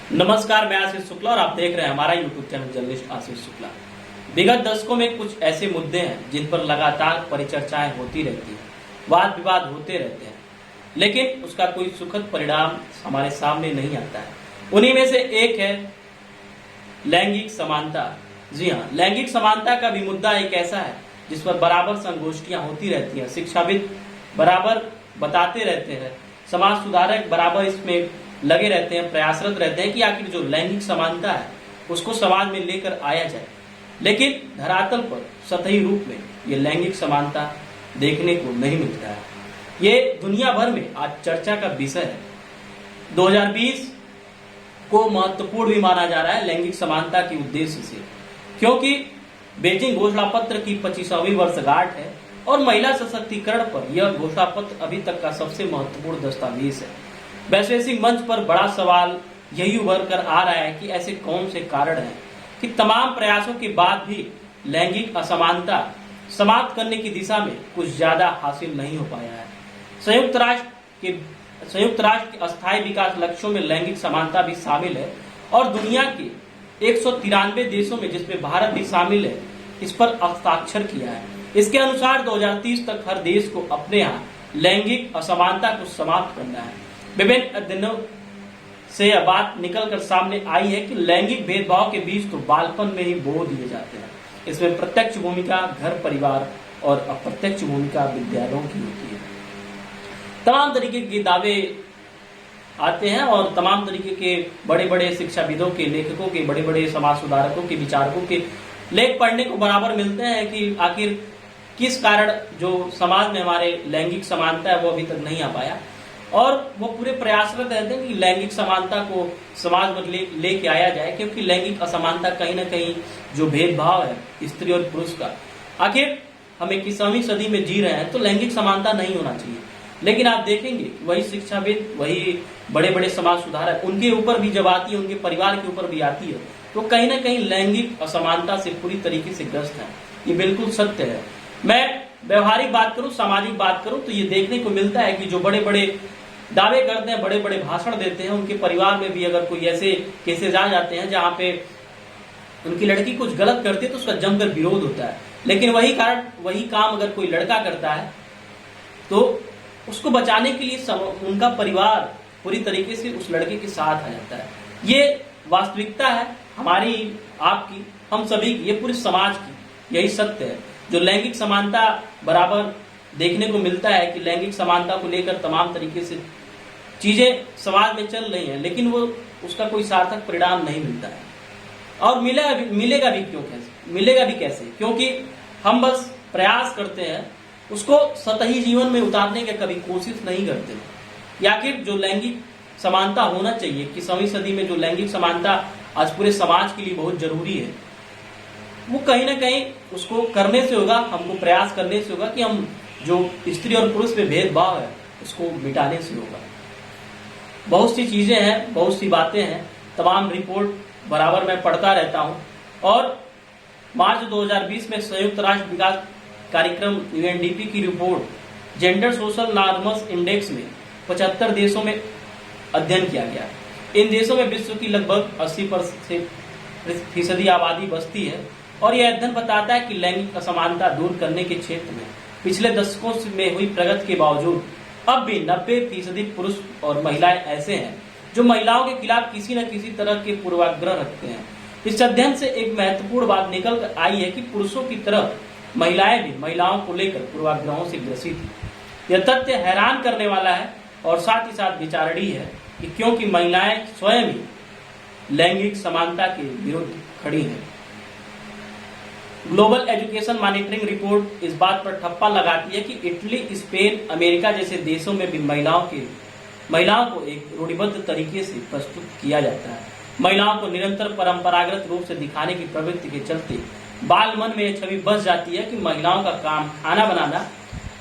नमस्कार, मैं आशीष शुक्ला और आप देख रहे हैं हमारा YouTube channel journalist Ashish Shukla. विगत दशकों में कुछ ऐसे मुद्दे हैं जिन पर लगातार परिचर्चाएं होती रहती हैं, वाद विवाद होते रहते हैं, लेकिन उसका कोई सुखद परिणाम हमारे सामने नहीं आता है। उन्हीं में से एक है लैंगिक समानता। जी हाँ, लैंगिक समानता का भी मुद्दा एक ऐसा है जिस पर बराबर संगोष्ठियां होती रहती हैं, शिक्षाविद बराबर बताते रहते हैं, समाज सुधारक बराबर इसमें लगे रहते हैं, प्रयासरत रहते हैं कि आखिर जो लैंगिक समानता है उसको समाज में लेकर आया जाए। लेकिन धरातल पर सतही रूप में ये लैंगिक समानता देखने को नहीं मिलता है। ये दुनिया भर में आज चर्चा का विषय है। 2020 को महत्वपूर्ण भी माना जा रहा है लैंगिक समानता के उद्देश्य से, क्योंकि बेजिंग घोषणा पत्र की 25वीं वर्षगांठ है और महिला सशक्तिकरण पर यह घोषणा पत्र अभी तक का सबसे महत्वपूर्ण दस्तावेज है। वैश्विक मंच पर बड़ा सवाल यही उभर कर आ रहा है कि ऐसे कौन से कारण हैं कि तमाम प्रयासों के बाद भी लैंगिक असमानता समाप्त करने की दिशा में कुछ ज्यादा हासिल नहीं हो पाया है। संयुक्त राष्ट्र के अस्थायी विकास लक्ष्यों में लैंगिक समानता भी शामिल है और दुनिया के 193 देशों में, जिसमें भारत भी शामिल है, इस पर हस्ताक्षर किया है। इसके अनुसार 2030 तक हर देश को अपने यहाँ लैंगिक असमानता को समाप्त करना है। विभिन्न अध्ययनों से यह बात निकलकर सामने आई है कि लैंगिक भेदभाव के बीच तो बालपन में ही बो दिए जाते हैं। इसमें प्रत्यक्ष भूमिका घर परिवार और अप्रत्यक्ष भूमिका विद्यालयों की होती है। तमाम तरीके के दावे आते हैं और तमाम तरीके के बड़े बड़े शिक्षाविदों के, लेखकों के, बड़े बड़े समाज सुधारकों के, विचारकों के लेख पढ़ने को बराबर मिलते हैं कि आखिर किस कारण जो समाज में हमारे लैंगिक समानता है वो अभी तक नहीं आ पाया, और वो पूरे प्रयासरत रहते हैं कि लैंगिक समानता को समाज में लेके आया जाए, क्योंकि लैंगिक असमानता कहीं ना कहीं जो भेदभाव है स्त्री और पुरुष का, आखिर हम 21वीं सदी में जी रहे हैं तो लैंगिक समानता नहीं होना चाहिए। लेकिन आप देखेंगे वही शिक्षाविद, वही बड़े बड़े समाज सुधारक, उनके ऊपर भी जब आती है, उनके परिवार के ऊपर भी आती है, तो कहीं ना कहीं लैंगिक असमानता से पूरी तरीके से ग्रस्त है। ये बिल्कुल सत्य है। मैं व्यवहारिक बात करूं, सामाजिक बात करूं, तो ये देखने को मिलता है कि जो बड़े बड़े दावे करते हैं, बड़े बड़े भाषण देते हैं, उनके परिवार में भी अगर कोई ऐसे केसेस आ जाते हैं जहां पे उनकी लड़की कुछ गलत करती है तो उसका जमकर विरोध होता है। लेकिन वही काम अगर कोई लड़का करता है तो उसको बचाने के लिए उनका परिवार पूरी तरीके से उस लड़के के साथ आ जाता है। ये वास्तविकता है हमारी, आपकी, हम सभी की, ये पूरे समाज की, यही सत्य है। जो लैंगिक समानता बराबर देखने को मिलता है कि लैंगिक समानता को लेकर तमाम तरीके से चीजें समाज में चल रही हैं, लेकिन वो उसका कोई सार्थक परिणाम नहीं मिलता है। और मिलेगा भी कैसे? क्योंकि हम बस प्रयास करते हैं, उसको सतही जीवन में उतारने की कभी कोशिश नहीं करते। या आखिर जो लैंगिक समानता होना चाहिए, 21वीं सदी में जो लैंगिक समानता आज पूरे समाज के लिए बहुत जरूरी है, वो कहीं ना कहीं उसको करने से होगा, हमको प्रयास करने से होगा कि हम जो स्त्री और पुरुष में भेदभाव है उसको मिटाने से होगा। बहुत सी चीजें हैं, बहुत सी बातें हैं, तमाम रिपोर्ट बराबर मैं पढ़ता रहता हूं। और मार्च 2020 में संयुक्त राष्ट्र विकास कार्यक्रम UNDP की report gender social norms index में 75 देशों में अध्ययन किया गया। इन देशों में विश्व की लगभग 80% आबादी बसती है और यह अध्ययन बताता है कि लैंगिक असमानता दूर करने के क्षेत्र में पिछले दशकों में हुई प्रगति के बावजूद अब भी 90% पुरुष और महिलाएं ऐसे हैं जो महिलाओं के खिलाफ किसी न किसी तरह के पूर्वाग्रह रखते हैं। इस अध्ययन से एक महत्वपूर्ण बात निकल कर आई है कि पुरुषों की तरह महिलाएं भी महिलाओं को लेकर पूर्वाग्रहों से ग्रसित हैं। यह तथ्य हैरान करने वाला है और साथ ही साथ विचारणीय है कि क्योंकि महिलाएं स्वयं ही लैंगिक समानता के विरुद्ध खड़ी हैं। ग्लोबल एजुकेशन मॉनिटरिंग रिपोर्ट इस बात पर ठप्पा लगाती है कि इटली, स्पेन, अमेरिका जैसे देशों में भी महिलाओं को एक रूढ़िबद्ध तरीके से प्रस्तुत किया जाता है। महिलाओं को निरंतर परंपरागत रूप से दिखाने की प्रवृत्ति के चलते बाल मन में यह छवि बस जाती है कि महिलाओं का काम खाना बनाना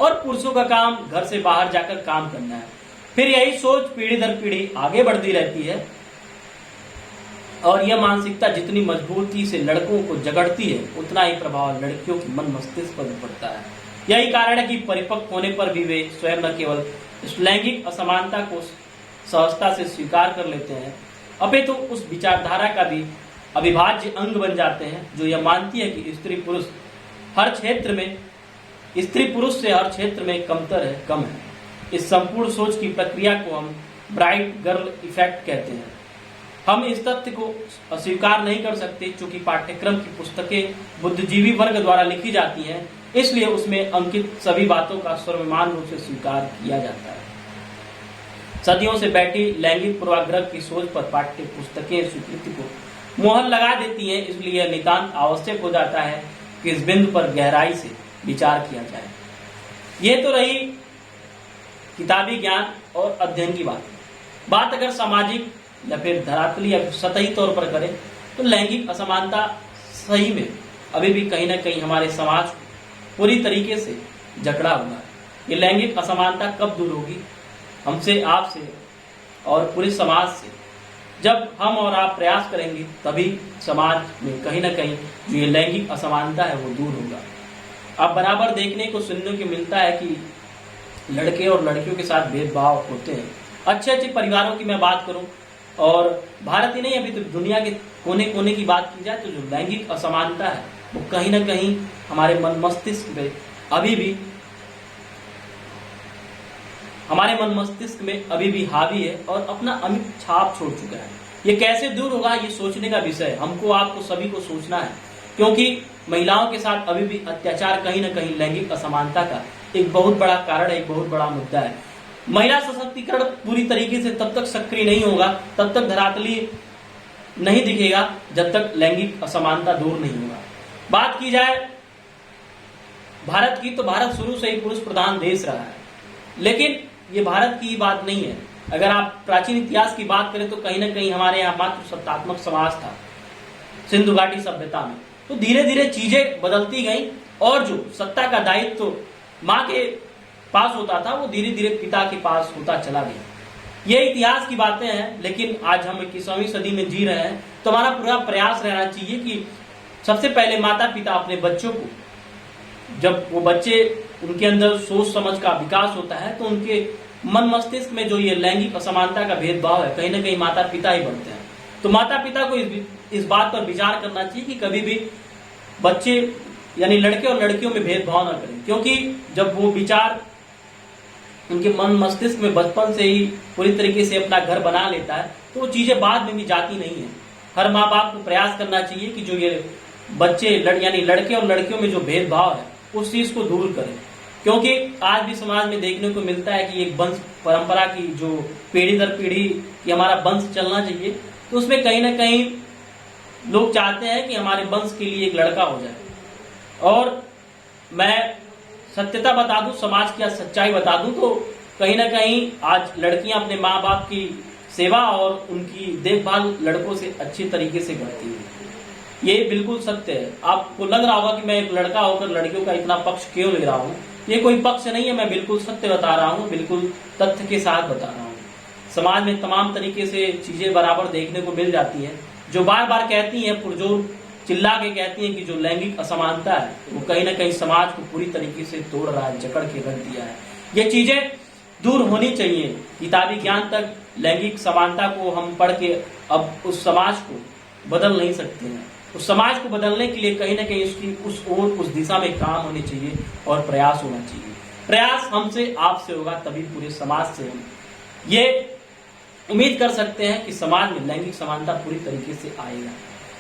और पुरुषों का काम घर से बाहर जाकर काम करना है। फिर यही सोच पीढ़ी दर पीढ़ी आगे बढ़ती रहती है और यह मानसिकता जितनी मजबूती से लड़कों को जगड़ती है उतना ही प्रभाव लड़कियों के मन मस्तिष्क पर पड़ता है। यही कारण है कि परिपक्व होने पर भी वे स्वयं न केवल इस लैंगिक असमानता को सहजता से स्वीकार कर लेते हैं, अपितु उस विचारधारा का भी अविभाज्य अंग बन जाते हैं जो यह मानती है कि स्त्री पुरुष से हर क्षेत्र में कम है। इस संपूर्ण सोच की प्रक्रिया को हम ब्राइट गर्ल इफेक्ट कहते हैं। हम इस तथ्य को अस्वीकार नहीं कर सकते क्योंकि पाठ्यक्रम की पुस्तकें बुद्धिजीवी वर्ग द्वारा लिखी जाती हैं, इसलिए उसमें अंकित सभी बातों का सर्वमान्य रूप से स्वीकार किया जाता है। सदियों से बैठी लैंगिक पूर्वाग्रह की सोच पर पाठ्य पुस्तकें स्वीकृति को मोहर लगा देती हैं, इसलिए यह नितांत आवश्यक हो जाता है कि इस बिंदु पर गहराई से विचार किया जाए। यह तो रही किताबी ज्ञान और अध्ययन की बात अगर सामाजिक या फिर धरातली या फिर सतही तौर पर करें तो लैंगिक असमानता सही में अभी भी कहीं ना कहीं हमारे समाज को पूरी तरीके से जकड़ा हुआ है। ये लैंगिक असमानता कब दूर होगी? हमसे, आपसे और पूरे समाज से। जब हम और आप प्रयास करेंगे तभी समाज में कहीं ना कहीं जो ये लैंगिक असमानता है वो दूर होगा। अब बराबर देखने को सुनने को मिलता है कि लड़के और लड़कियों के साथ भेदभाव होते हैं। अच्छे अच्छे परिवारों की मैं बात करूं और भारत ही नहीं अभी तो दुनिया के कोने कोने की बात की जाए तो जो लैंगिक असमानता है वो कहीं ना कहीं हमारे मन मस्तिष्क में अभी भी हावी है और अपना अमिट छाप छोड़ चुका है। ये कैसे दूर होगा ये सोचने का विषय हमको, आपको सभी को सोचना है, क्योंकि महिलाओं के साथ अभी भी अत्याचार कहीं ना कहीं लैंगिक असमानता का एक बहुत बड़ा कारण है, एक बहुत बड़ा मुद्दा है। महिला सशक्तिकरण पूरी तरीके से तब तक सक्रिय नहीं होगा, तब तक धरातली नहीं दिखेगा जब तक लैंगिक असमानता दूर नहीं होगा। बात की जाए भारत की तो भारत शुरू से ही पुरुष प्रधान देश रहा है, लेकिन ये भारत की बात नहीं है। अगर आप प्राचीन इतिहास की बात करें तो कहीं ना कहीं हमारे यहाँ मात्र सत्तात्मक समाज था सिंधु घाटी सभ्यता में। तो धीरे धीरे चीजें बदलती गई और जो सत्ता का दायित्व तो माँ के पास होता था वो धीरे धीरे पिता के पास होता चला गया। ये इतिहास की बातें हैं, लेकिन आज हम 21वीं सदी में जी रहे हैं तो हमारा पूरा प्रयास रहना चाहिए कि सबसे पहले माता पिता अपने बच्चों को, जब वो बच्चे उनके अंदर सोच समझ का विकास होता है तो उनके मन मस्तिष्क में जो ये लैंगिक असमानता का भेदभाव है कहीं ना कहीं माता पिता ही बनते हैं। तो माता पिता को इस बात पर विचार करना चाहिए कि कभी भी बच्चे यानी लड़के और लड़कियों में भेदभाव न करें, क्योंकि जब वो विचार उनके मन मस्तिष्क में बचपन से ही पूरी तरीके से अपना घर बना लेता है तो वो चीजें बाद में भी जाती नहीं है। हर माँ बाप को प्रयास करना चाहिए कि जो ये बच्चे यानी लड़के और लड़कियों में जो भेदभाव है उस चीज को दूर करें, क्योंकि आज भी समाज में देखने को मिलता है कि एक वंश परंपरा की जो पीढ़ी दर पीढ़ी की हमारा वंश चलना चाहिए, तो उसमें कहीं ना कहीं लोग चाहते हैं कि हमारे वंश के लिए एक लड़का हो जाए। और मैं सत्यता बता दूं, समाज की सच्चाई बता दूं तो कहीं ना कहीं आज लड़कियां अपने माँ बाप की सेवा और उनकी देखभाल लड़कों से अच्छी तरीके से करती है। ये बिल्कुल सत्य है। आपको लग रहा होगा कि मैं एक लड़का होकर लड़कियों का इतना पक्ष क्यों ले रहा हूँ, ये कोई पक्ष नहीं है, मैं बिल्कुल सत्य बता रहा हूँ, बिल्कुल तथ्य के साथ बता रहा हूँ। समाज में तमाम तरीके से चीजें बराबर देखने को मिल जाती हैं जो बार बार कहती हैं, पुरजोर चिल्ला के कहती हैं कि जो लैंगिक असमानता है वो कहीं ना कहीं समाज को पूरी तरीके से तोड़ रहा है, जकड़ के रख दिया है। ये चीजें दूर होनी चाहिए। किताबी ज्ञान तक लैंगिक समानता को हम पढ़ के अब उस समाज को बदल नहीं सकते हैं। उस समाज को बदलने के लिए कहीं ना कहीं उसकी उस ओर उस दिशा में काम होने चाहिए और प्रयास होना चाहिए। प्रयास हमसे आपसे होगा तभी पूरे समाज से हम ये उम्मीद कर सकते हैं कि समाज में लैंगिक समानता पूरी तरीके से आएगा।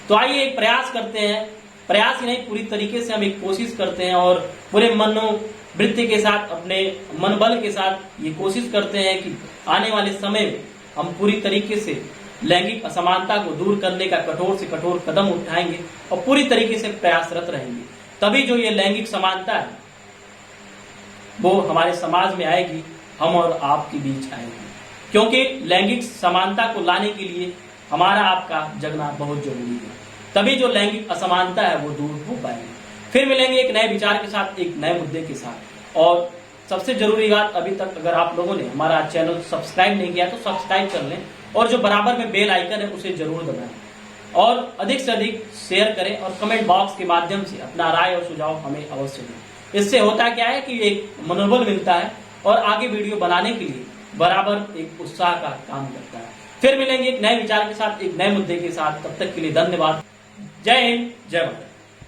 तो आइए एक प्रयास करते हैं, प्रयास ही नहीं पूरी तरीके से हम एक कोशिश करते हैं और पूरे मनोवृत्ति के साथ, अपने मनबल के साथ ये कोशिश करते हैं कि आने वाले समय में हम पूरी तरीके से लैंगिक असमानता को दूर करने का कठोर से कठोर कदम उठाएंगे और पूरी तरीके से प्रयासरत रहेंगे। तभी जो ये लैंगिक समानता है वो हमारे समाज में आएगी, हम और आपके बीच आएगी, क्योंकि लैंगिक समानता को लाने के लिए हमारा आपका जगना बहुत जरूरी है। तभी जो लैंगिक असमानता है वो दूर हो पाएगी। फिर मिलेंगे एक नए विचार के साथ, एक नए मुद्दे के साथ। और सबसे जरूरी बात, अभी तक अगर आप लोगों ने हमारा चैनल सब्सक्राइब नहीं किया तो सब्सक्राइब कर लें और जो बराबर में बेल आइकन है उसे जरूर दबाएं और अधिक से अधिक शेयर करें और कमेंट बॉक्स के माध्यम से अपना राय और सुझाव हमें अवश्य दें। इससे होता क्या है कि एक मनोबल मिलता है और आगे वीडियो बनाने के लिए बराबर एक उत्साह का काम करता है। फिर मिलेंगे एक नए विचार के साथ, एक नए मुद्दे के साथ। तब तक के लिए धन्यवाद। जय हिंद, जय भारत।